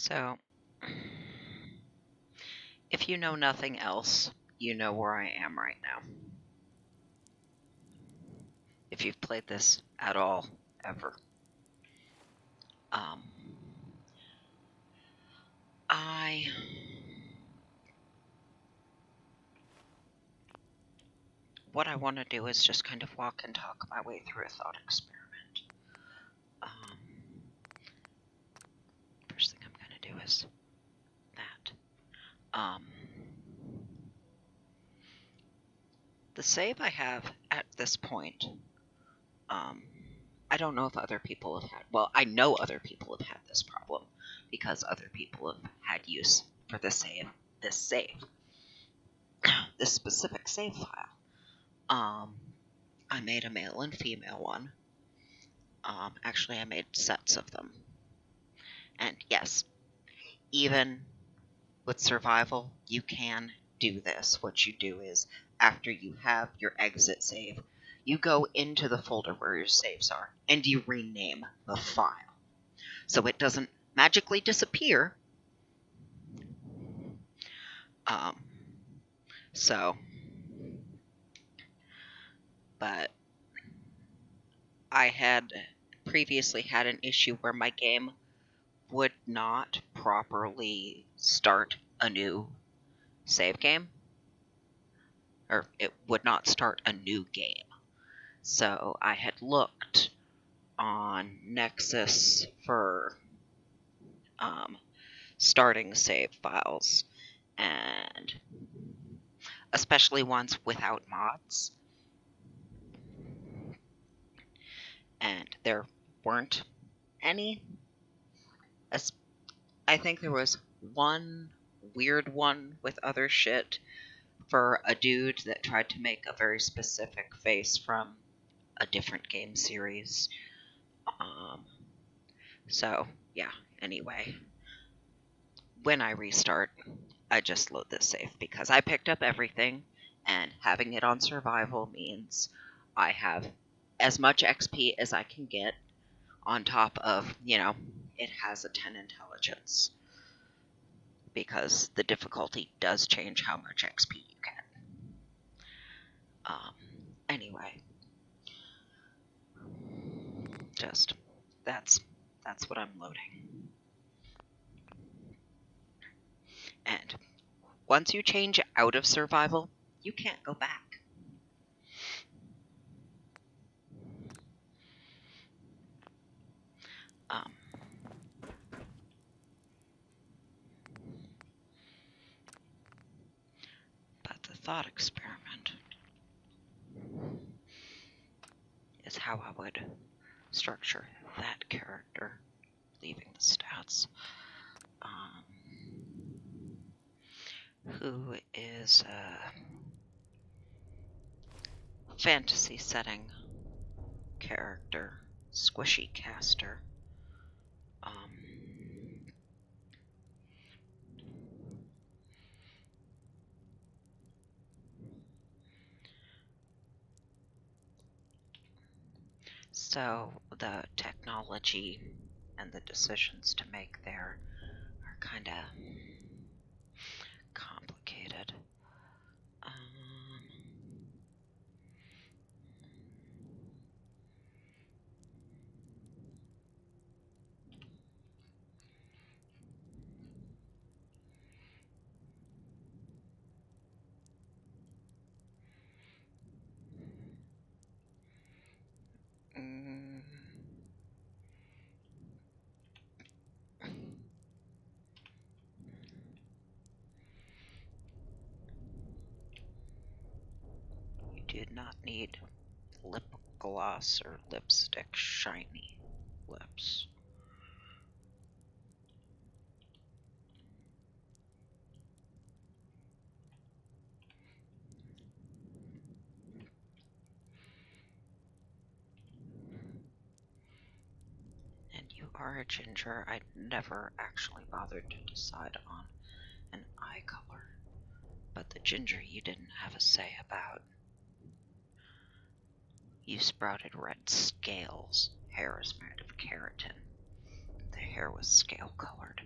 So, if you know nothing else, you know where I am right now. If you've played this at all, ever. Um, I... What I want to do is just kind of walk and talk my way through a thought experiment. First thing I'm going to do is that. The save I have at this point, I don't know if other people have had... Well, I know other people have had this problem because other people have had use for this save. This specific save file. I made a male and female one. Actually, I made sets of them. And yes, even with survival, you can do this. What you do is, after you have your exit save, you go into the folder where your saves are, and you rename the file. So it doesn't magically disappear. But I had previously had an issue where my game would not properly start a new save game. Or it would not start a new game. So I had looked on Nexus for starting save files, and especially ones without mods. And there weren't any. I think there was one weird one with other shit for a dude that tried to make a very specific face from a different game series. So, yeah, anyway. When I restart, I just load this save because I picked up everything, and having it on survival means I have as much XP as I can get on top of, it has a 10 intelligence. Because the difficulty does change how much XP you get. Anyway. Just, that's what I'm loading. And once you change out of survival, you can't go back. But the thought experiment is how I would structure that character, leaving the stats. Who is a fantasy setting character, squishy caster. So the technology and the decisions to make there are kind of complicated. You did not need lip gloss or lipstick shiny lips. And you are a ginger. I never actually bothered to decide on an eye color. But the ginger you didn't have a say about. You sprouted red scales. Hair is made of keratin. The hair was scale colored.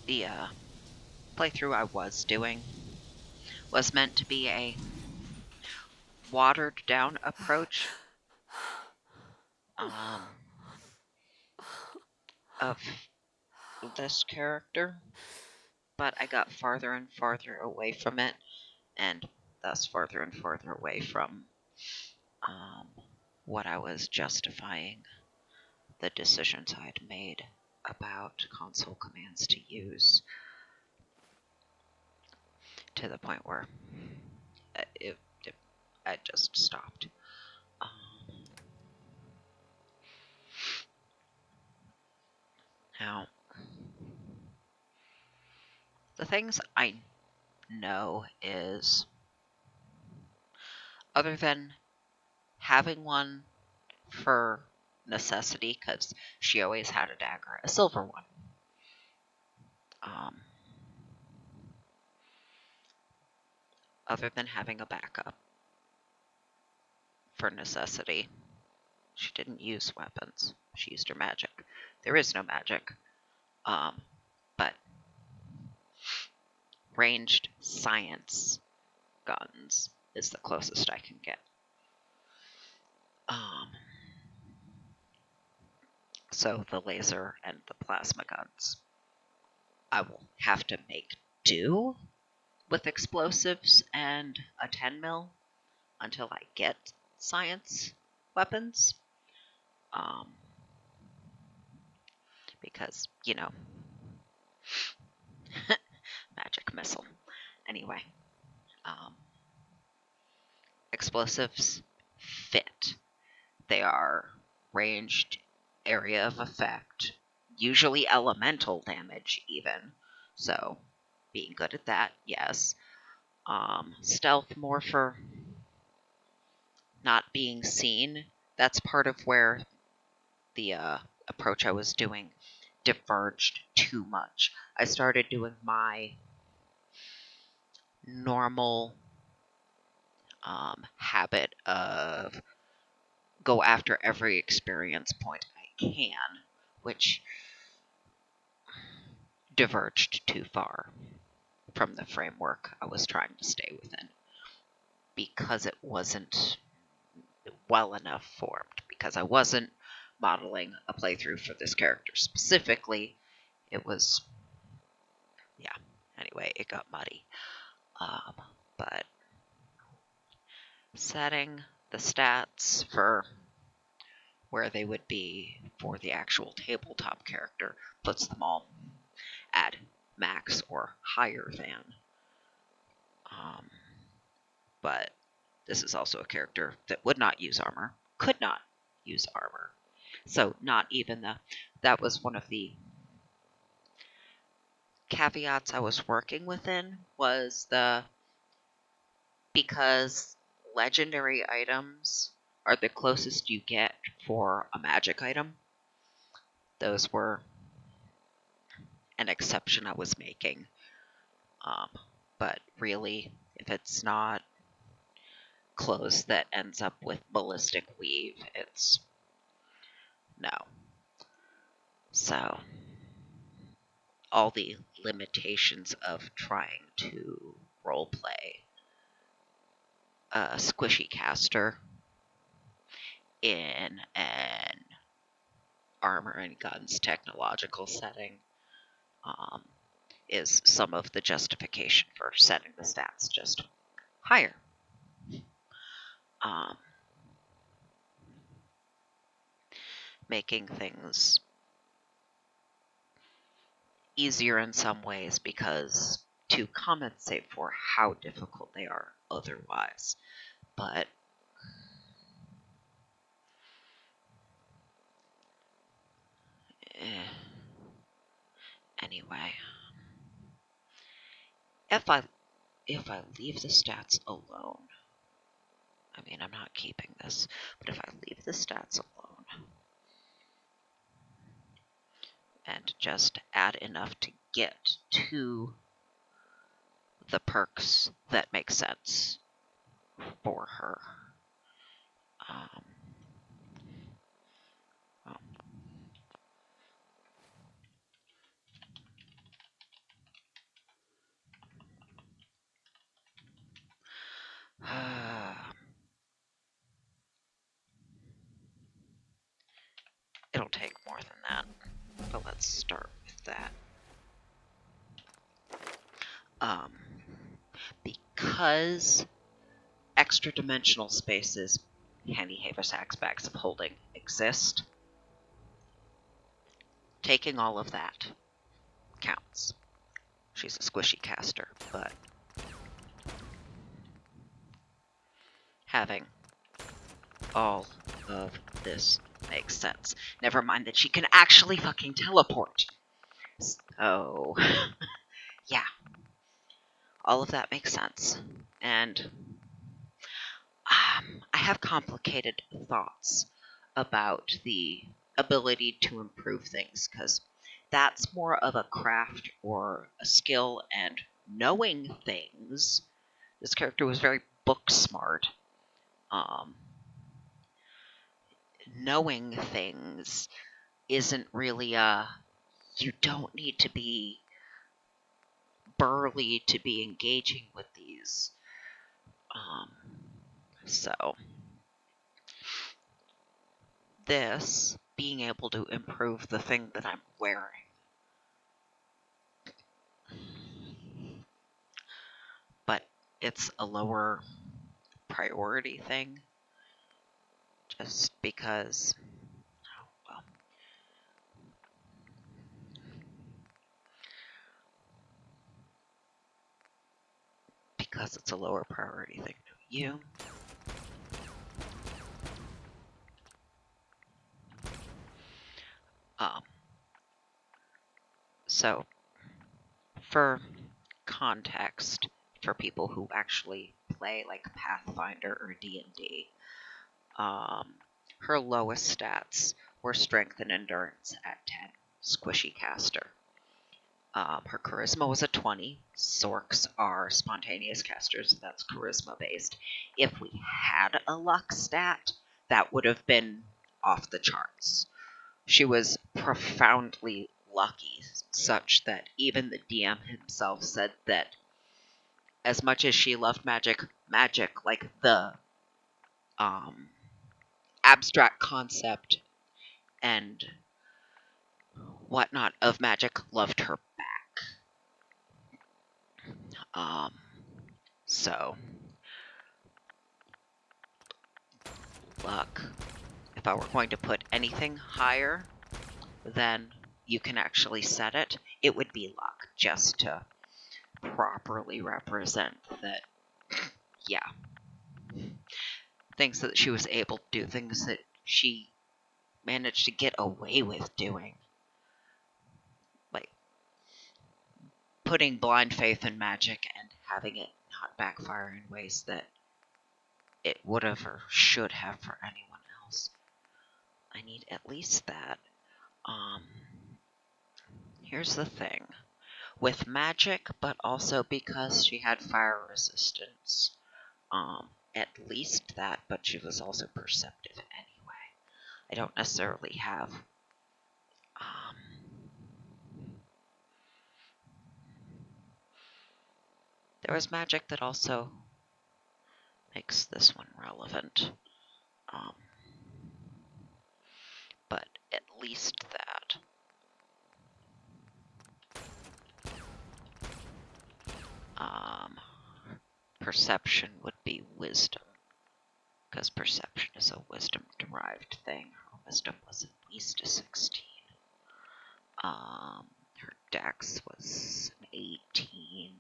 the playthrough I was doing was meant to be a watered down approach of this character, but I got farther and farther away from it, and thus farther and farther away from what I was justifying the decisions I'd made about console commands to use, to the point where I just stopped. Now, the things I know is, other than having one for necessity, because she always had a dagger, a silver one. Other than having a backup for necessity, she didn't use weapons. She used her magic. There is no magic. But ranged science guns is the closest I can get. So the laser and the plasma guns, I will have to make do with explosives and a 10 mil until I get science weapons. Because, you know, magic missile. Anyway, explosives fit. They are ranged area of effect, usually elemental damage even. So, being good at that, yes. Stealth more for not being seen. That's part of where the approach I was doing diverged too much. I started doing my normal habit of go after every experience point I can, which diverged too far from the framework I was trying to stay within, because it wasn't well enough formed, because I wasn't modeling a playthrough for this character specifically. It was, yeah, anyway, it got muddy. But setting the stats for where they would be for the actual tabletop character puts them all at max or higher than. But this is also a character that would not use armor, could not use armor. So not even that was one of the caveats I was working within, was because legendary items are the closest you get for a magic item. Those were an exception I was making. But really, if it's not clothes that ends up with ballistic weave, it's no. So, all the limitations of trying to roleplay a squishy caster in an armor and guns technological setting is some of the justification for setting the stats just higher. Making things easier in some ways because to compensate for how difficult they are otherwise. But anyway, if I leave the stats alone, I mean, I'm not keeping this, but if I leave the stats alone and just add enough to get to the perks that make sense for her. than that. But let's start with that. Because extra dimensional spaces, handy haversacks, bags of holding exist, taking all of that counts. She's a squishy caster, but having all of this makes sense. Never mind that she can actually fucking teleport. So, yeah. All of that makes sense. And I have complicated thoughts about the ability to improve things, because that's more of a craft or a skill, and knowing things. This character was very book smart. Knowing things isn't really you don't need to be burly to be engaging with these. So this being able to improve the thing that I'm wearing, but it's a lower priority thing just because, well, because it's a lower priority thing to you. So for context, for people who actually play like Pathfinder or D&D, her lowest stats were strength and endurance at 10, squishy caster. Her charisma was a 20. Sorks are spontaneous casters, so that's charisma based. If we had a luck stat, that would have been off the charts. She was profoundly lucky, such that even the DM himself said that as much as she loved magic, like the abstract concept and whatnot of magic, loved her back. So, luck. If I were going to put anything higher than you can actually set it, it would be luck, just to properly represent that, yeah. Things that she was able to do, things that she managed to get away with doing. Like, putting blind faith in magic and having it not backfire in ways that it would have or should have for anyone else. I need at least that. Here's the thing. With magic, but also because she had fire resistance, at least that, but she was also perceptive anyway. I don't necessarily have there was magic that also makes this one relevant. But at least that. Perception would be wisdom, because perception is a wisdom-derived thing. Her wisdom was at least a 16. Her dex was an 18.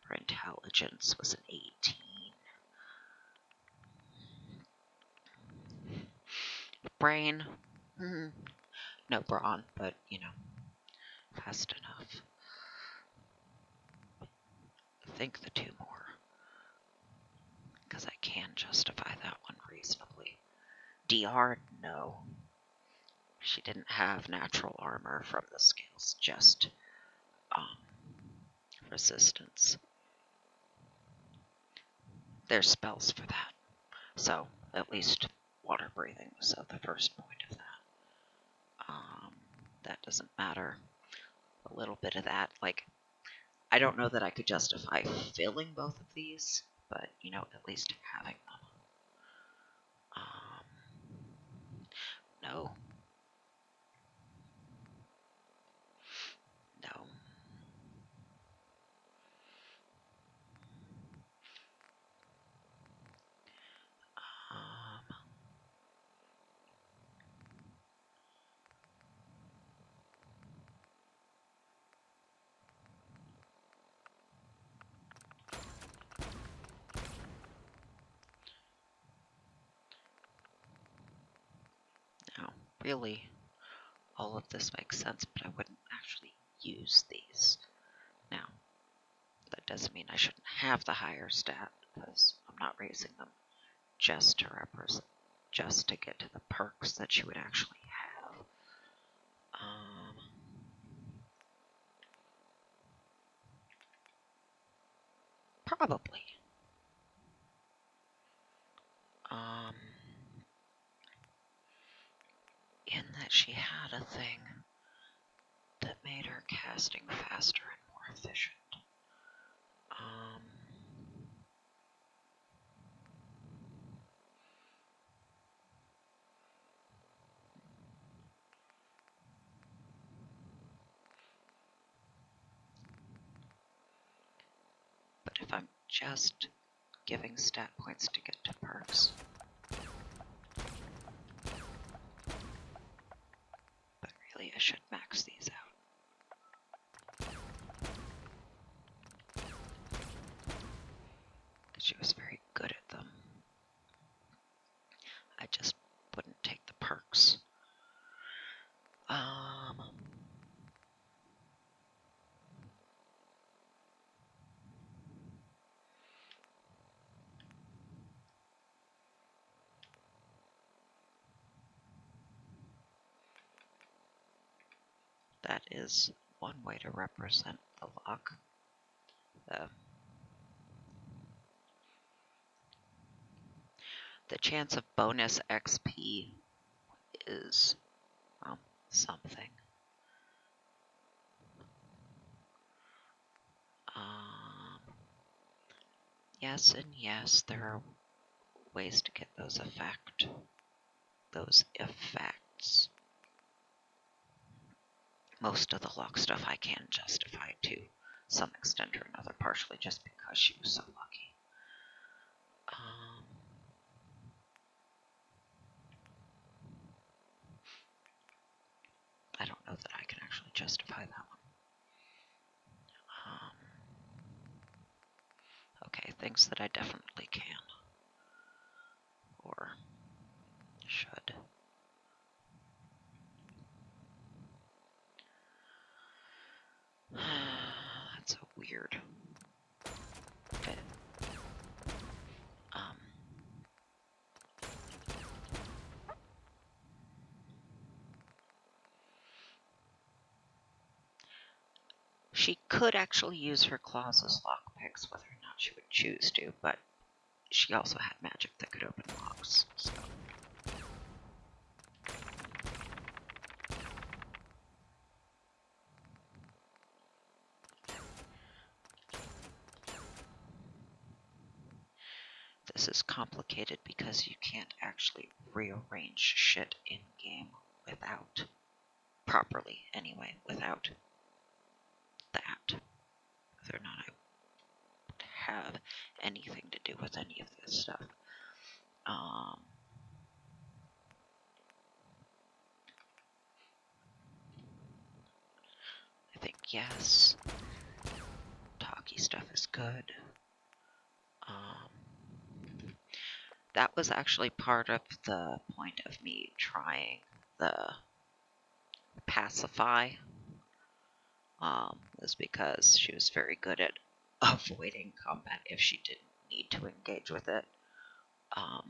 Her intelligence was an 18. Brain, no brawn, but, fast enough. I think the two more, because I can justify that one reasonably. DR, no. She didn't have natural armor from the scales, just resistance. There's spells for that. So, at least water breathing was the first point of that. That doesn't matter. A little bit of that, like, I don't know that I could justify filling both of these, but, at least having them. No. really, all of this makes sense, but I wouldn't actually use these. Now, that doesn't mean I shouldn't have the higher stat, because I'm not raising them just to represent, just to get to the perks that you would actually have. Probably. In that she had a thing that made her casting faster and more efficient. But if I'm just giving stat points to get to perks, but really I should max these out. Because she was very good at them. I just wouldn't take the perks. That is one way to represent the luck. The chance of bonus XP is, well, something. Yes and yes, there are ways to get those effects. Most of the luck stuff I can justify to some extent or another, partially just because she was so lucky. I don't know that I can actually justify that one. Okay, things that I definitely can. Or should. That's a weird bit. She could actually use her claws as lockpicks, whether or not she would choose to, but she also had magic that could open locks, so. This is complicated because you can't actually rearrange shit in-game without, properly anyway, without that. Whether or not I would have anything to do with any of this stuff. I think yes. Talkie stuff is good. That was actually part of the point of me trying the pacify. Was because she was very good at avoiding combat if she didn't need to engage with it. I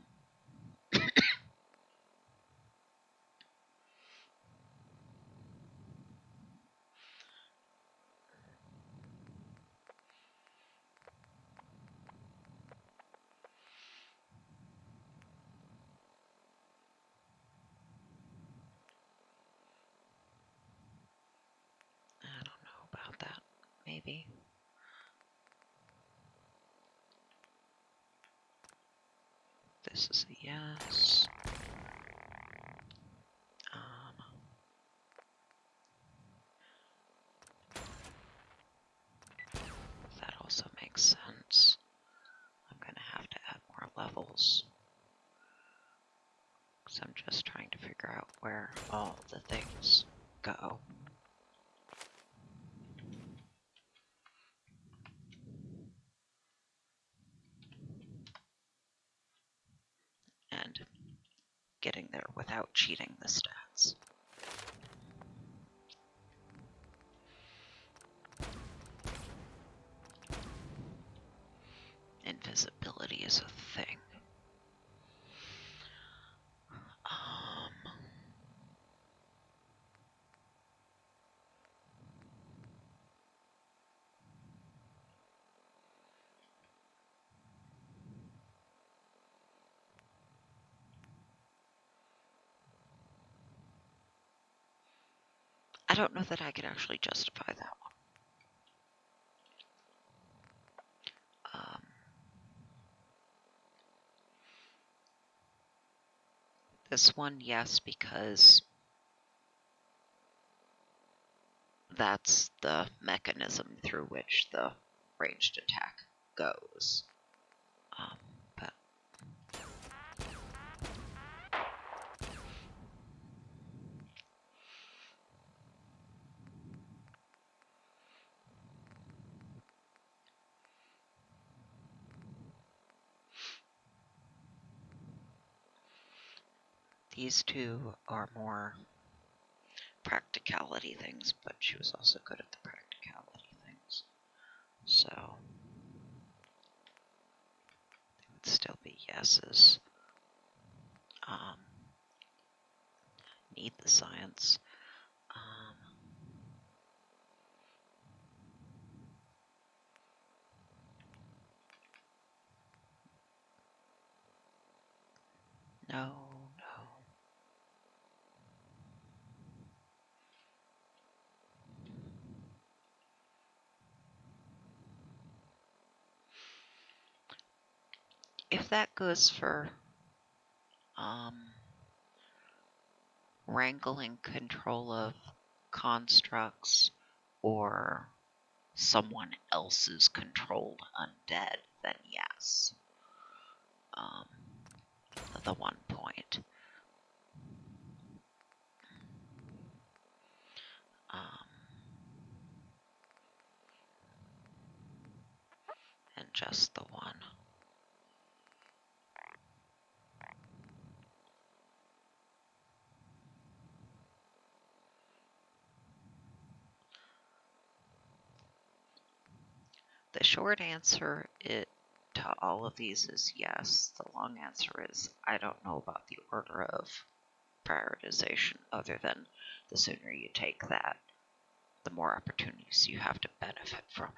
don't know about that. Maybe. This is a yes. That also makes sense. I'm going to have to add more levels. Because I'm just trying to figure out where all the things go. And getting there without cheating the stats. Invisibility is a thing. I don't know that I could actually justify that one. This one, yes, because that's the mechanism through which the ranged attack goes. But these two are more practicality things, but she was also good at the practicality things. So they would still be yeses. Need the science. No. If that goes for wrangling control of constructs or someone else's controlled undead, then yes. The 1 point. And just the one. The short answer to all of these is yes. The long answer is I don't know about the order of prioritization, other than the sooner you take that, the more opportunities you have to benefit from it.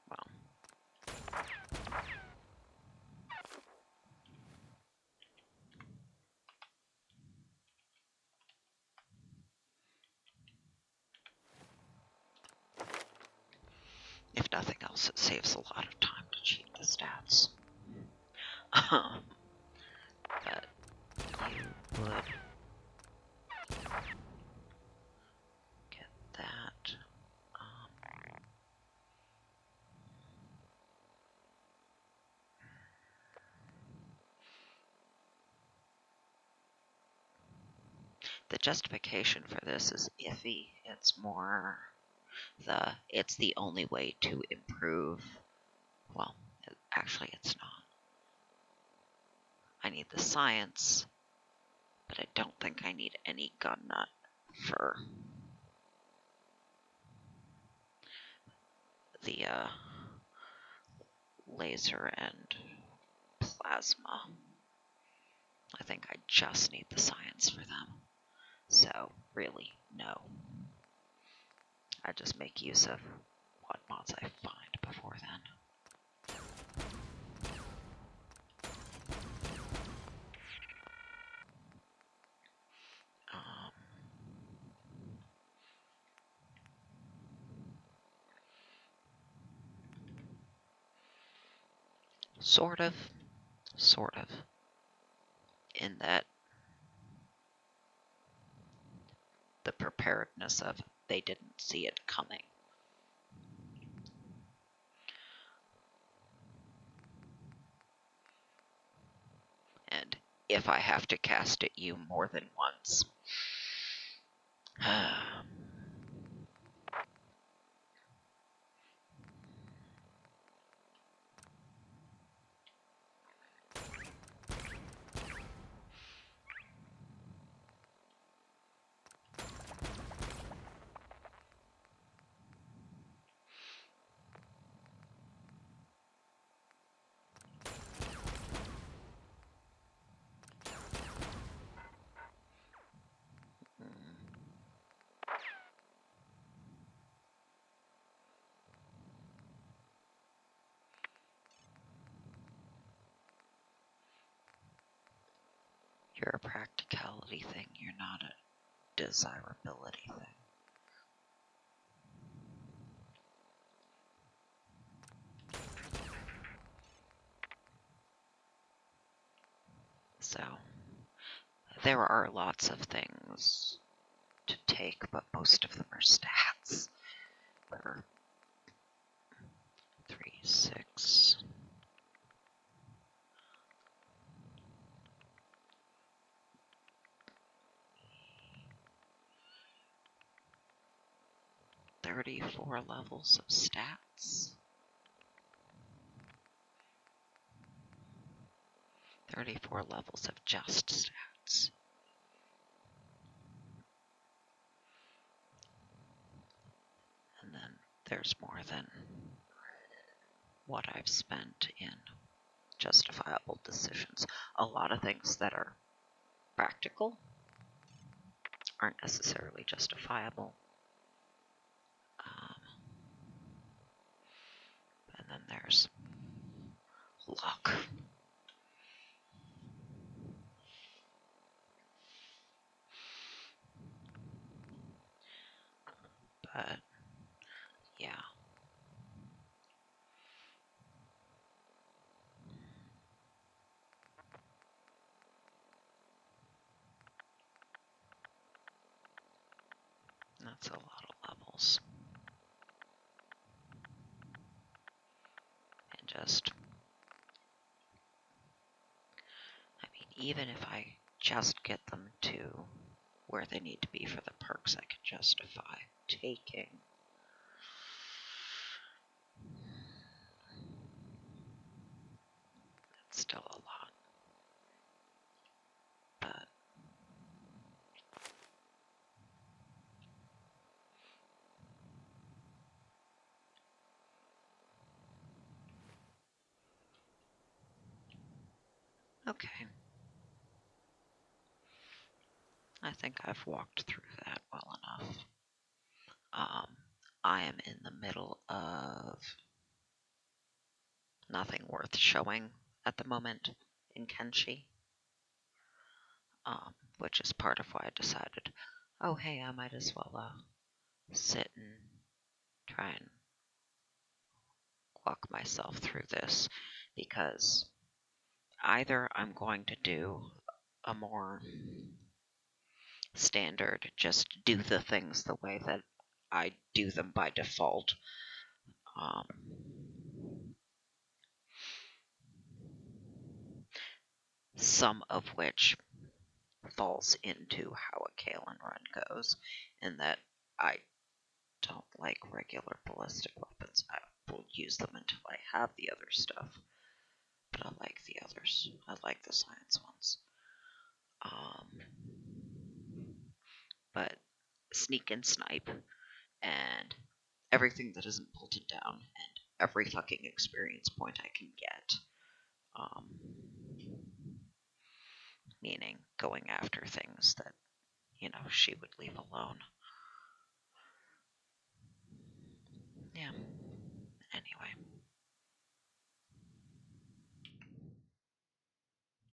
Well, if nothing else, it saves a lot of time to cheat the stats. But you would get that. The justification for this is iffy. It's more it's the only way to improve. Well, actually it's not. I need the science, but I don't think I need any gun nut for the laser and plasma. I think I just need the science for them. So, really, no. I just make use of what mods I find before then. Sort of. In that the preparedness of they didn't see it coming. And if I have to cast at you more than once, You're a practicality thing, you're not a desirability thing. So, there are lots of things to take, but most of them are stats. Or 3, 6. "34 levels of stats. 34 levels of just stats. And then there's more than what I've spent in justifiable decisions. A lot of things that are practical aren't necessarily justifiable. And then there's luck. But, yeah. That's a lot of levels. And just, I mean, even if I just get them to where they need to be for the perks I can justify taking, it's still a lot. But okay. I think I've walked through that well enough. I am in the middle of nothing worth showing at the moment in Kenshi, which is part of why I decided, oh hey, I might as well sit and try and walk myself through this, because either I'm going to do a more standard, just do the things the way that I do them by default, some of which falls into how a Kalen run goes, in that I don't like regular ballistic weapons. I will use them until I have the other stuff, but I like the others. I like the science ones. But sneak and snipe, and everything that isn't bolted down, and every fucking experience point I can get. Meaning going after things that, she would leave alone. Yeah. Anyway.